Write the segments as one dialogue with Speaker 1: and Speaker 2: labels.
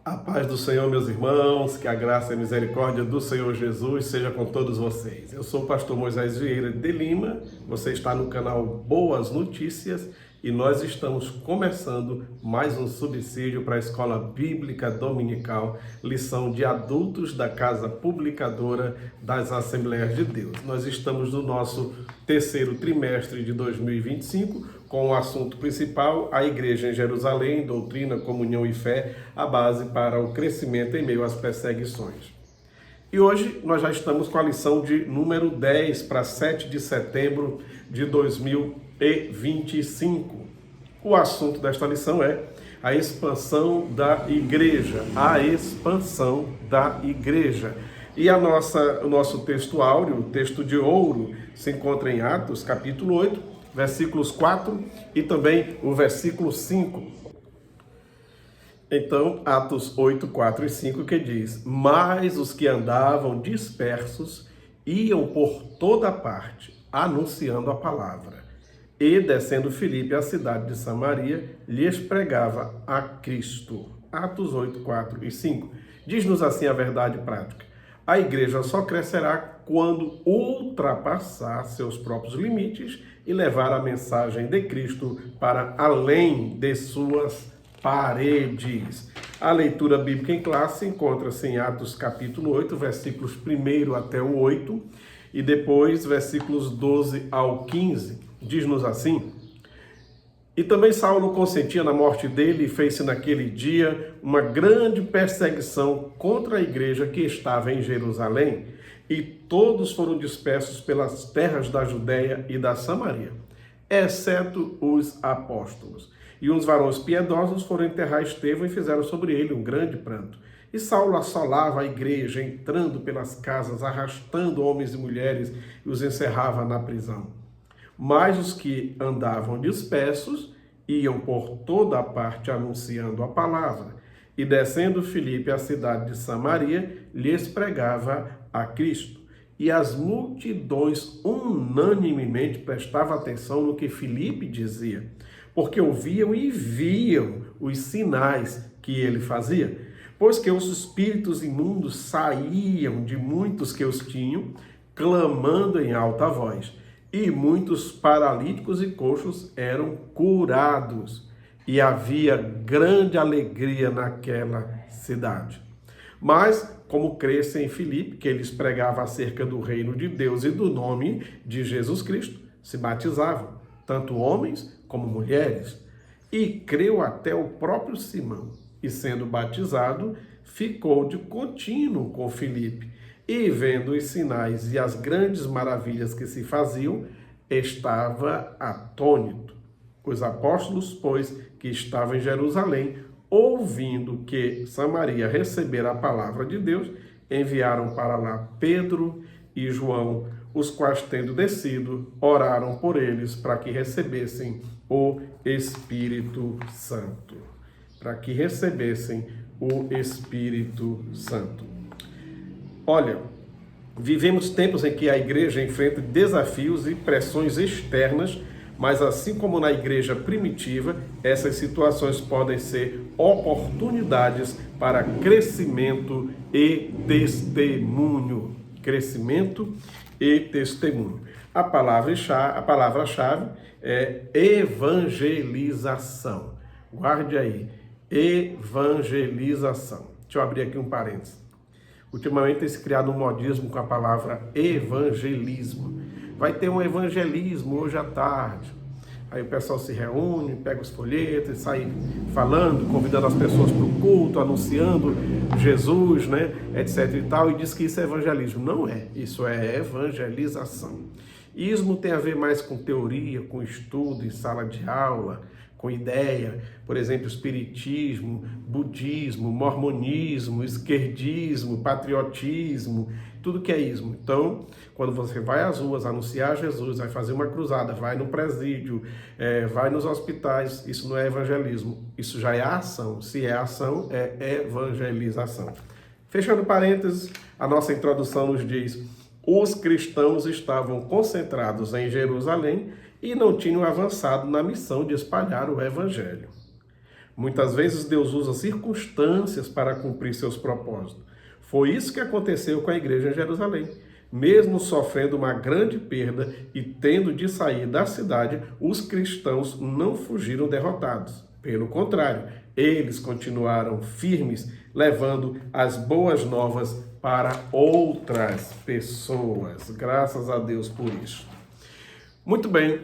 Speaker 1: A paz do Senhor, meus irmãos, que a graça e a misericórdia do Senhor Jesus seja com todos vocês. Eu sou o pastor Moisés Vieira de Lima, você está no canal Boas Notícias e nós estamos começando mais um subsídio para a Escola Bíblica Dominical, lição de adultos da Casa Publicadora das Assembleias de Deus. Nós estamos no nosso terceiro trimestre de 2025, com o assunto principal, a Igreja em Jerusalém, doutrina, comunhão e fé, a base para o crescimento em meio às perseguições. E hoje nós já estamos com a lição de número 10 para 7 de setembro de 2025. O assunto desta lição é a expansão da igreja, a expansão da igreja. E o nosso texto áureo, o texto de ouro, se encontra em Atos, capítulo 8, versículos 4 e também o versículo 5. Então, Atos 8, 4 e 5, que diz: Mas os que andavam dispersos iam por toda parte, anunciando a palavra. E, descendo Filipe à cidade de Samaria, lhes pregava a Cristo. Atos 8, 4 e 5. Diz-nos assim a verdade prática. A igreja só crescerá quando ultrapassar seus próprios limites e levar a mensagem de Cristo para além de suas paredes. A leitura bíblica em classe encontra-se em Atos capítulo 8, versículos 1 até o 8, e depois versículos 12 ao 15. Diz-nos assim: E também Saulo consentia na morte dele e fez-se naquele dia uma grande perseguição contra a igreja que estava em Jerusalém, e todos foram dispersos pelas terras da Judéia e da Samaria, exceto os apóstolos. E uns varões piedosos foram enterrar Estevão e fizeram sobre ele um grande pranto. E Saulo assolava a igreja, entrando pelas casas, arrastando homens e mulheres, e os encerrava na prisão. Mas os que andavam dispersos iam por toda a parte anunciando a palavra. E descendo Filipe à cidade de Samaria, lhes pregava a Cristo. E as multidões unanimemente prestavam atenção no que Filipe dizia, porque ouviam e viam os sinais que ele fazia, pois que os espíritos imundos saíam de muitos que os tinham, clamando em alta voz. E muitos paralíticos e coxos eram curados, e havia grande alegria naquela cidade. Mas, como crescem em Filipe, que eles pregavam acerca do reino de Deus e do nome de Jesus Cristo, se batizavam, tanto homens como mulheres. E creu até o próprio Simão, e sendo batizado, ficou de contínuo com Filipe. E vendo os sinais e as grandes maravilhas que se faziam, estava atônito. Os apóstolos, pois, que estavam em Jerusalém, ouvindo que Samaria recebera a palavra de Deus, enviaram para lá Pedro e João, os quais, tendo descido, oraram por eles para que recebessem o Espírito Santo. Para que recebessem o Espírito Santo. Olha, vivemos tempos em que a igreja enfrenta desafios e pressões externas, mas assim como na igreja primitiva, essas situações podem ser oportunidades para crescimento e testemunho. Crescimento e testemunho. A palavra-chave é evangelização. Guarde aí, evangelização. Deixa eu abrir aqui um parênteses. Ultimamente tem se criado um modismo com a palavra evangelismo. Vai ter um evangelismo hoje à tarde. Aí o pessoal se reúne, pega os folhetos e sai falando, convidando as pessoas para o culto, anunciando Jesus, né, etc e tal, e diz que isso é evangelismo. Não é, isso é evangelização. Ismo tem a ver mais com teoria, com estudo em sala de aula, com ideia, por exemplo, espiritismo, budismo, mormonismo, esquerdismo, patriotismo, tudo que é ismo. Então, quando você vai às ruas anunciar Jesus, vai fazer uma cruzada, vai no presídio, vai nos hospitais, isso não é evangelismo, isso já é ação. Se é ação, é evangelização. Fechando parênteses, a nossa introdução nos diz: os cristãos estavam concentrados em Jerusalém e não tinham avançado na missão de espalhar o evangelho. Muitas vezes Deus usa circunstâncias para cumprir seus propósitos. Foi isso que aconteceu com a igreja em Jerusalém. Mesmo sofrendo uma grande perda e tendo de sair da cidade, os cristãos não fugiram derrotados. Pelo contrário, eles continuaram firmes, levando as boas novas para outras pessoas. Graças a Deus por isso. Muito bem,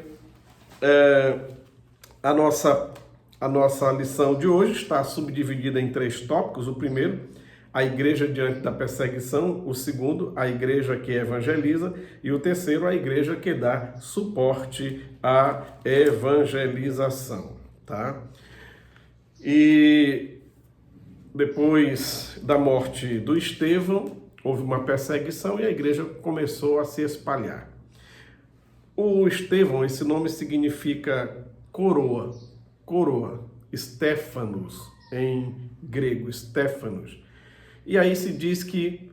Speaker 1: a nossa lição de hoje está subdividida em 3 tópicos. O primeiro, a igreja diante da perseguição. O segundo, a igreja que evangeliza. E o terceiro, a igreja que dá suporte à evangelização. Tá? E depois da morte do Estevão, houve uma perseguição e a igreja começou a se espalhar. O Estevão, esse nome significa coroa, Stéphanos, em grego, Stéphanos. E aí se diz que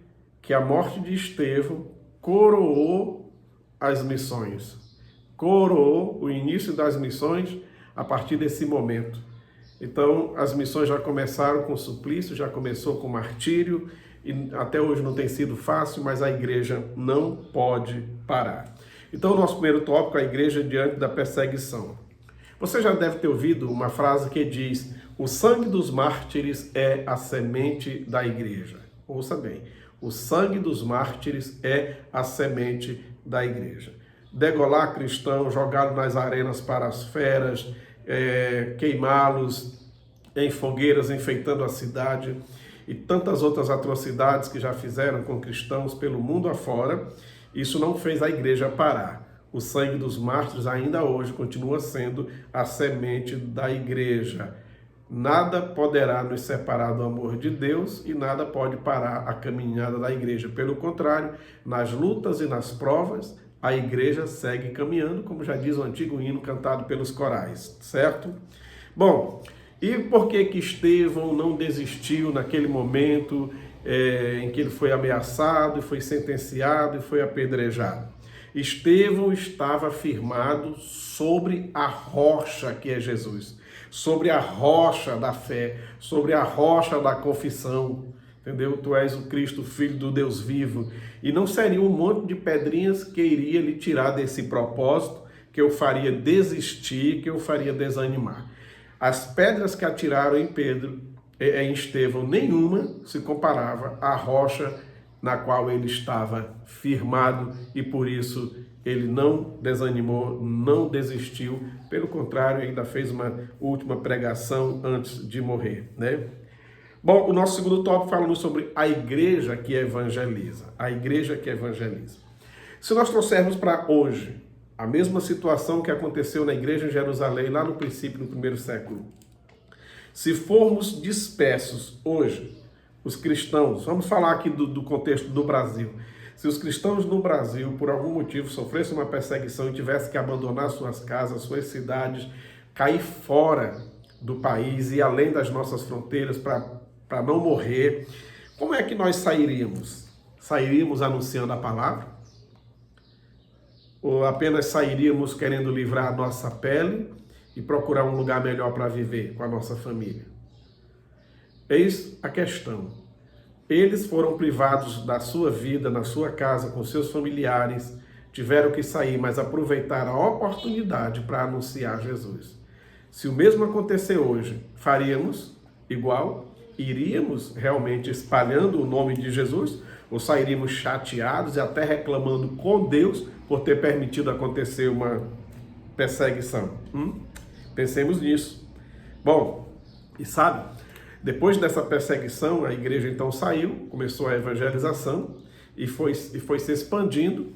Speaker 1: a morte de Estevão coroou as missões, coroou o início das missões a partir desse momento. Então, as missões já começaram com suplício, já começou com martírio, e até hoje não tem sido fácil, mas a igreja não pode parar. Então, o nosso primeiro tópico, a igreja diante da perseguição. Você já deve ter ouvido uma frase que diz: o sangue dos mártires é a semente da igreja. Ouça bem, o sangue dos mártires é a semente da igreja. Degolar cristãos, jogá-los nas arenas para as feras, queimá-los em fogueiras enfeitando a cidade e tantas outras atrocidades que já fizeram com cristãos pelo mundo afora, isso não fez a igreja parar. O sangue dos mártires ainda hoje continua sendo a semente da igreja. Nada poderá nos separar do amor de Deus e nada pode parar a caminhada da igreja. Pelo contrário, nas lutas e nas provas, a igreja segue caminhando, como já diz o antigo hino cantado pelos corais, certo? Bom, e por que Estevão não desistiu naquele momento em que ele foi ameaçado, e foi sentenciado e foi apedrejado? Estevão estava firmado sobre a rocha que é Jesus, sobre a rocha da fé, sobre a rocha da confissão. Entendeu? Tu és o Cristo, Filho do Deus vivo. E não seria um monte de pedrinhas que iria lhe tirar desse propósito, que eu faria desistir, que eu faria desanimar. As pedras que atiraram em Estevão, nenhuma se comparava à rocha na qual ele estava firmado, e por isso ele não desanimou, não desistiu. Pelo contrário, ainda fez uma última pregação antes de morrer, né? Bom, o nosso segundo tópico falando sobre a igreja que evangeliza. A igreja que evangeliza. Se nós trouxermos para hoje a mesma situação que aconteceu na igreja em Jerusalém, lá no princípio, no primeiro século. Se formos dispersos hoje, os cristãos, vamos falar aqui do contexto do Brasil. Se os cristãos no Brasil, por algum motivo, sofressem uma perseguição e tivessem que abandonar suas casas, suas cidades, cair fora do país e além das nossas fronteiras para não morrer, como é que nós sairíamos? Sairíamos anunciando a palavra? Ou apenas sairíamos querendo livrar a nossa pele e procurar um lugar melhor para viver com a nossa família? Eis a questão. Eles foram privados da sua vida, na sua casa, com seus familiares, tiveram que sair, mas aproveitaram a oportunidade para anunciar Jesus. Se o mesmo acontecer hoje, faríamos igual? Iríamos realmente espalhando o nome de Jesus? Ou sairíamos chateados e até reclamando com Deus por ter permitido acontecer uma perseguição? Pensemos nisso. Bom, e sabe, depois dessa perseguição, a igreja então saiu, começou a evangelização e foi se expandindo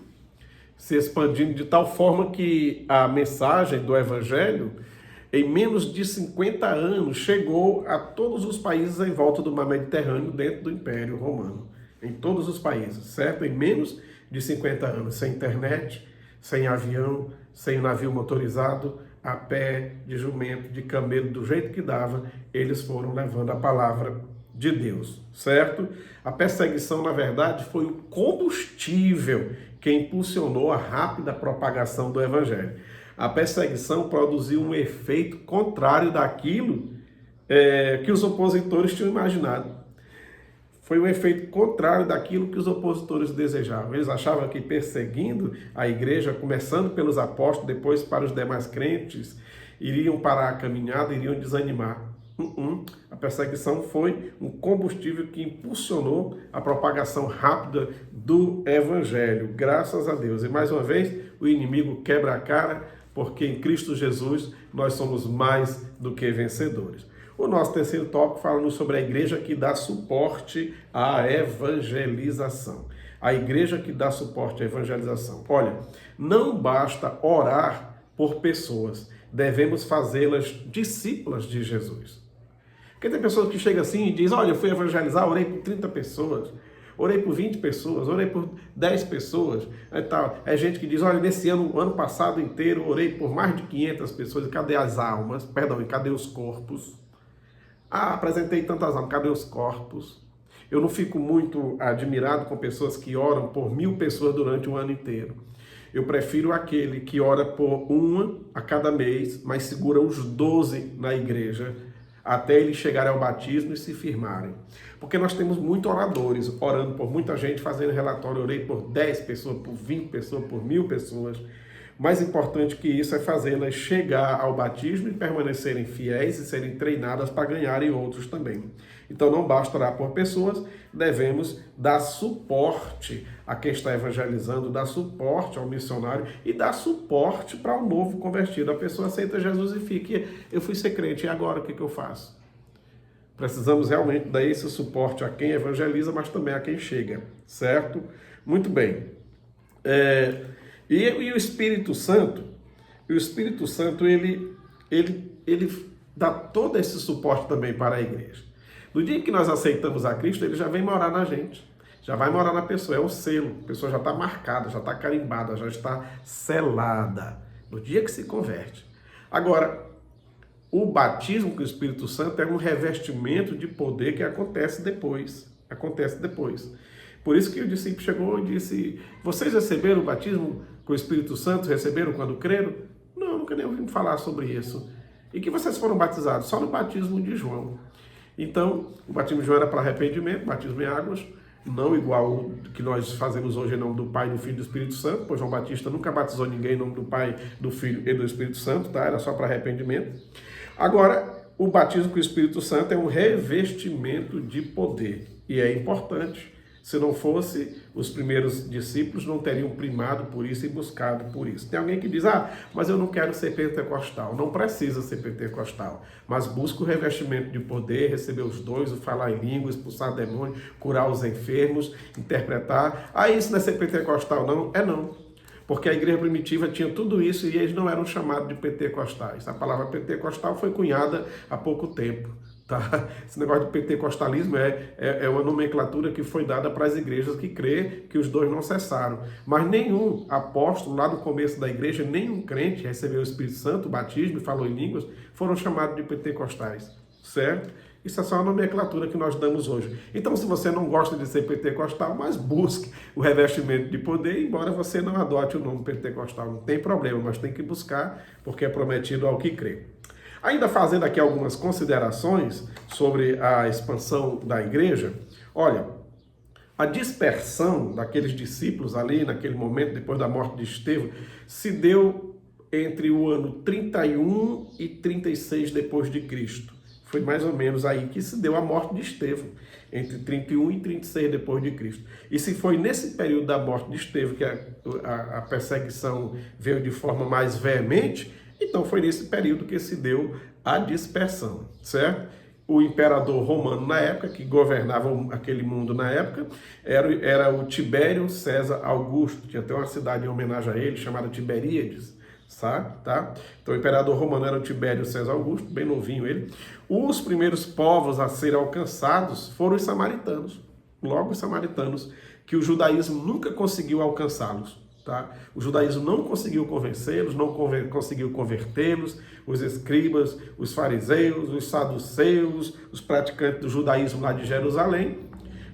Speaker 1: de tal forma que a mensagem do evangelho, em menos de 50 anos, chegou a todos os países em volta do mar Mediterrâneo, dentro do Império Romano. Em todos os países, certo? Em menos de 50 anos, sem internet, sem avião, sem navio motorizado, a pé, de jumento, de camelo, do jeito que dava, eles foram levando a palavra de Deus, certo? A perseguição, na verdade, foi o combustível que impulsionou a rápida propagação do evangelho. A perseguição produziu um efeito contrário daquilo que os opositores tinham imaginado. Foi um efeito contrário daquilo que os opositores desejavam. Eles achavam que perseguindo a igreja, começando pelos apóstolos, depois para os demais crentes, iriam parar a caminhada, iriam desanimar. A perseguição foi um combustível que impulsionou a propagação rápida do evangelho, graças a Deus. E mais uma vez, o inimigo quebra a cara, porque em Cristo Jesus nós somos mais do que vencedores. O nosso terceiro tópico fala sobre a igreja que dá suporte à evangelização. A igreja que dá suporte à evangelização. Olha, não basta orar por pessoas, devemos fazê-las discípulas de Jesus. Porque tem pessoas que chegam assim e dizem, olha, eu fui evangelizar, orei por 30 pessoas, orei por 20 pessoas, orei por 10 pessoas. É gente que diz, olha, nesse ano passado inteiro, orei por mais de 500 pessoas, e cadê as almas? Perdão, e cadê os corpos? Apresentei tantas almas, cadê os corpos? Eu não fico muito admirado com pessoas que oram por 1000 pessoas durante um ano inteiro. Eu prefiro aquele que ora por uma a cada mês, mas segura os 12 na igreja, até eles chegarem ao batismo e se firmarem. Porque nós temos muitos oradores orando por muita gente, fazendo relatório, orei por 10 pessoas, por 20 pessoas, por 1000 pessoas. Mais importante que isso é fazê-las chegar ao batismo e permanecerem fiéis e serem treinadas para ganharem outros também. Então não basta orar por pessoas, devemos dar suporte a quem está evangelizando, dar suporte ao missionário e dar suporte para o novo convertido. A pessoa aceita Jesus e fica, eu fui ser crente, e agora o que eu faço? Precisamos realmente dar esse suporte a quem evangeliza, mas também a quem chega, certo? Muito bem. E o Espírito Santo, ele dá todo esse suporte também para a igreja. No dia que nós aceitamos a Cristo, ele já vem morar na gente, já vai morar na pessoa, é o selo, a pessoa já está marcada, já está carimbada, já está selada, no dia que se converte. Agora, o batismo com o Espírito Santo é um revestimento de poder que acontece depois, Por isso que o discípulo chegou e disse, vocês receberam o batismo com o Espírito Santo, receberam quando creram? Não, nunca nem ouvi falar sobre isso. E que vocês foram batizados? Só no batismo de João. Então, o batismo de João era para arrependimento, batismo em águas, não igual o que nós fazemos hoje em nome do Pai, do Filho e do Espírito Santo, pois João Batista nunca batizou ninguém em nome do Pai, do Filho e do Espírito Santo, tá? Era só para arrependimento. Agora, o batismo com o Espírito Santo é um revestimento de poder, e é importante. Se não fosse, os primeiros discípulos não teriam primado por isso e buscado por isso. Tem alguém que diz, mas eu não quero ser pentecostal. Não precisa ser pentecostal, mas busca o revestimento de poder, receber os dons, o falar em língua, expulsar demônios, curar os enfermos, interpretar. Isso não é ser pentecostal, não? Não. Porque a igreja primitiva tinha tudo isso e eles não eram chamados de pentecostais. A palavra pentecostal foi cunhada há pouco tempo. Tá? Esse negócio de pentecostalismo é uma nomenclatura que foi dada para as igrejas que crê que os dons não cessaram. Mas nenhum apóstolo lá no começo da igreja, nenhum crente recebeu o Espírito Santo, o batismo e falou em línguas, foram chamados de pentecostais, certo? Isso é só uma nomenclatura que nós damos hoje. Então, se você não gosta de ser pentecostal, mas busque o revestimento de poder, embora você não adote o nome pentecostal, não tem problema, mas tem que buscar, porque é prometido ao que crê. Ainda fazendo aqui algumas considerações sobre a expansão da igreja, olha, a dispersão daqueles discípulos ali, naquele momento, depois da morte de Estevão, se deu entre o ano 31 e 36 depois de Cristo. Foi mais ou menos aí que se deu a morte de Estevão, entre 31 e 36 depois de Cristo. E se foi nesse período da morte de Estevão que a perseguição veio de forma mais veemente, então foi nesse período que se deu a dispersão, certo? O imperador romano na época, que governava aquele mundo na época, era o Tibério César Augusto. Tinha até uma cidade em homenagem a ele, chamada Tiberíades, sabe? Tá? Então o imperador romano era o Tibério César Augusto, bem novinho ele. Os primeiros povos a serem alcançados foram os samaritanos. Logo os samaritanos, que o judaísmo nunca conseguiu alcançá-los. Tá? O judaísmo não conseguiu convencê-los, não conseguiu convertê-los, os escribas, os fariseus, os saduceus, os praticantes do judaísmo lá de Jerusalém,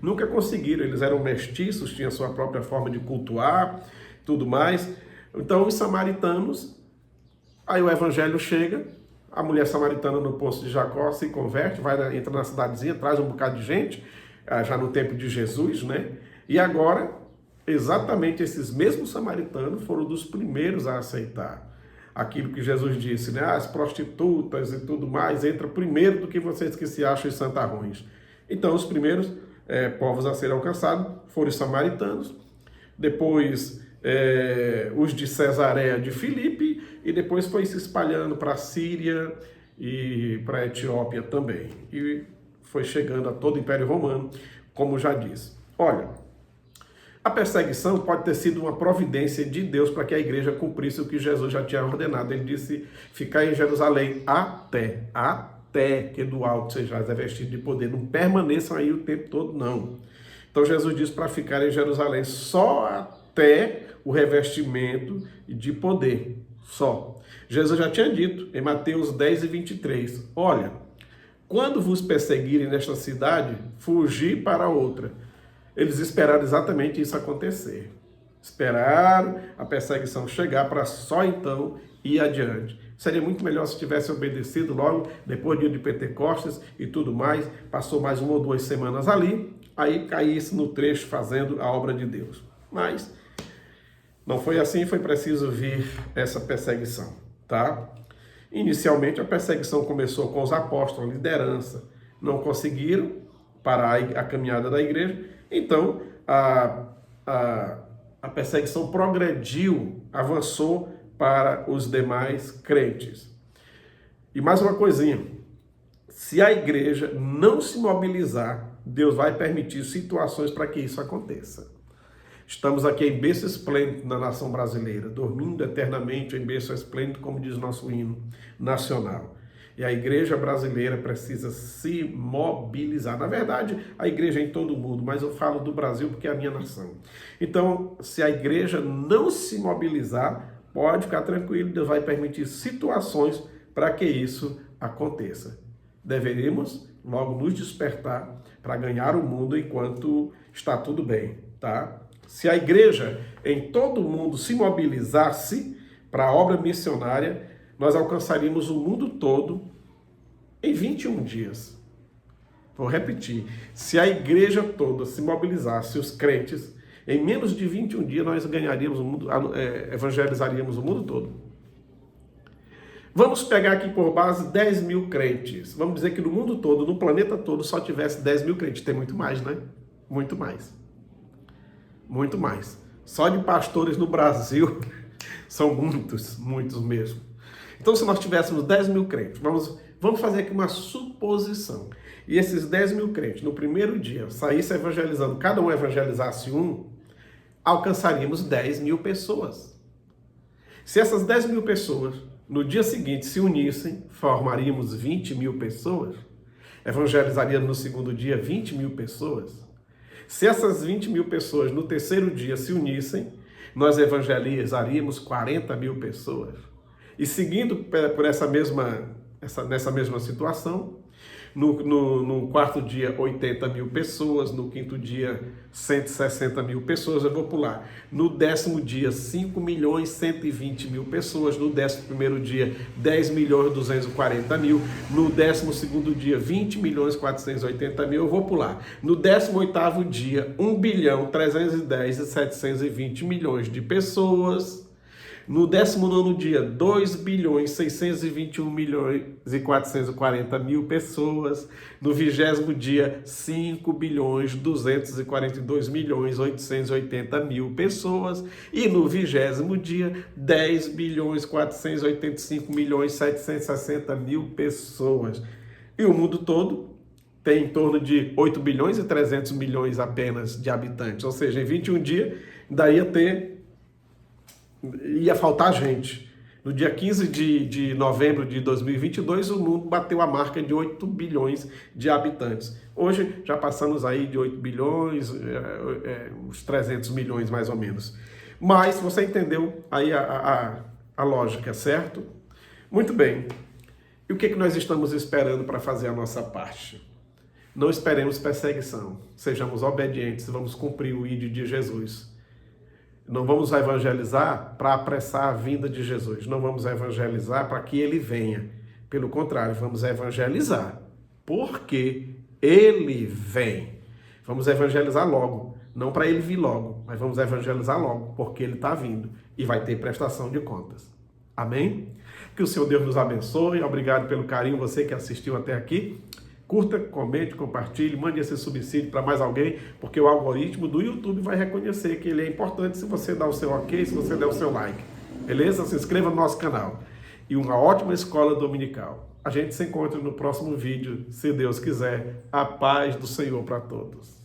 Speaker 1: nunca conseguiram, eles eram mestiços, tinham sua própria forma de cultuar, tudo mais. Então os samaritanos, aí o evangelho chega, A mulher samaritana no poço de Jacó se converte, entra na cidadezinha, traz um bocado de gente, já no tempo de Jesus, né? E agora, exatamente esses mesmos samaritanos foram dos primeiros a aceitar aquilo que Jesus disse, né? As prostitutas e tudo mais entra primeiro do que vocês que se acham santarrões. Então, os primeiros povos a serem alcançados foram os samaritanos, depois os de Cesareia de Filipe, e depois foi se espalhando para a Síria e para a Etiópia também. E foi chegando a todo o Império Romano, como já disse. Olha, a perseguição pode ter sido uma providência de Deus para que a igreja cumprisse o que Jesus já tinha ordenado. Ele disse, ficar em Jerusalém até que do alto sejais revestido de poder. Não permaneçam aí o tempo todo, não. Então Jesus disse para ficar em Jerusalém só até o revestimento de poder. Só. Jesus já tinha dito em Mateus 10 e 23, olha, quando vos perseguirem nesta cidade, fugi para outra. Eles esperaram exatamente isso acontecer. Esperaram a perseguição chegar para só então ir adiante. Seria muito melhor se tivesse obedecido logo, depois do dia de Pentecostes e tudo mais, passou mais 1 ou 2 semanas ali, aí caísse no trecho fazendo a obra de Deus. Mas não foi assim, foi preciso vir essa perseguição, tá? Inicialmente a perseguição começou com os apóstolos, a liderança. Não conseguiram parar a caminhada da igreja, então a perseguição progrediu, avançou para os demais crentes. E mais uma coisinha, se a igreja não se mobilizar, Deus vai permitir situações para que isso aconteça. Estamos aqui em berço esplêndido na nação brasileira, dormindo eternamente em berço esplêndido, como diz nosso hino nacional. E a igreja brasileira precisa se mobilizar. Na verdade, a igreja é em todo o mundo, mas eu falo do Brasil porque é a minha nação. Então, se a igreja não se mobilizar, pode ficar tranquilo, Deus vai permitir situações para que isso aconteça. Deveríamos logo nos despertar para ganhar o mundo enquanto está tudo bem, tá? Se a igreja em todo o mundo se mobilizasse para a obra missionária, nós alcançaríamos o mundo todo em 21 dias. Vou repetir, se a igreja toda se mobilizasse, os crentes, em menos de 21 dias nós ganharíamos o mundo, evangelizaríamos o mundo todo. Vamos pegar aqui por base 10 mil crentes. Vamos dizer que no mundo todo, no planeta todo, só tivesse 10 mil crentes. Tem muito mais, né? Muito mais. Muito mais. Só de pastores no Brasil são muitos, muitos mesmo. Então, se nós tivéssemos 10 mil crentes, vamos fazer aqui uma suposição. E esses 10 mil crentes, no primeiro dia, saíssem evangelizando, cada um evangelizasse um, alcançaríamos 10 mil pessoas. Se essas 10 mil pessoas, no dia seguinte, se unissem, formaríamos 20 mil pessoas. Evangelizaríamos no segundo dia 20 mil pessoas. Se essas 20 mil pessoas no terceiro dia se unissem, nós evangelizaríamos 40 mil pessoas. E seguindo por nessa mesma situação, no quarto dia 80 mil pessoas, no quinto dia 160 mil pessoas, eu vou pular. No 10º dia 5 milhões 120 mil pessoas, no 11º dia 10 milhões 240 mil, no 12º dia 20 milhões 480 mil, eu vou pular. No 18º dia 1 bilhão 310 e 720 milhões de pessoas. No 19º dia, 2 bilhões 621 milhões e 440 mil pessoas. No 20º dia, 5 bilhões 242 milhões 880 mil pessoas. E no 20º dia, 10 bilhões 485 milhões 760 mil pessoas. E o mundo todo tem em torno de 8 bilhões e 300 milhões apenas de habitantes. Ou seja, em 21 dias, daí ia faltar gente. No dia 15 de novembro de 2022, o mundo bateu a marca de 8 bilhões de habitantes. Hoje, já passamos aí de 8 bilhões, uns 300 milhões mais ou menos. Mas você entendeu aí a lógica, certo? Muito bem. E o que nós estamos esperando para fazer a nossa parte? Não esperemos perseguição. Sejamos obedientes, vamos cumprir o ídio de Jesus. Não vamos evangelizar para apressar a vinda de Jesus. Não vamos evangelizar para que ele venha. Pelo contrário, vamos evangelizar, porque ele vem. Vamos evangelizar logo, não para ele vir logo, mas vamos evangelizar logo, porque ele está vindo e vai ter prestação de contas. Amém? Que o Senhor Deus nos abençoe. Obrigado pelo carinho, você que assistiu até aqui. Curta, comente, compartilhe, mande esse subsídio para mais alguém, porque o algoritmo do YouTube vai reconhecer que ele é importante se você dar o seu ok, se você der o seu like. Beleza? Se inscreva no nosso canal. E uma ótima escola dominical. A gente se encontra no próximo vídeo, se Deus quiser. A paz do Senhor para todos.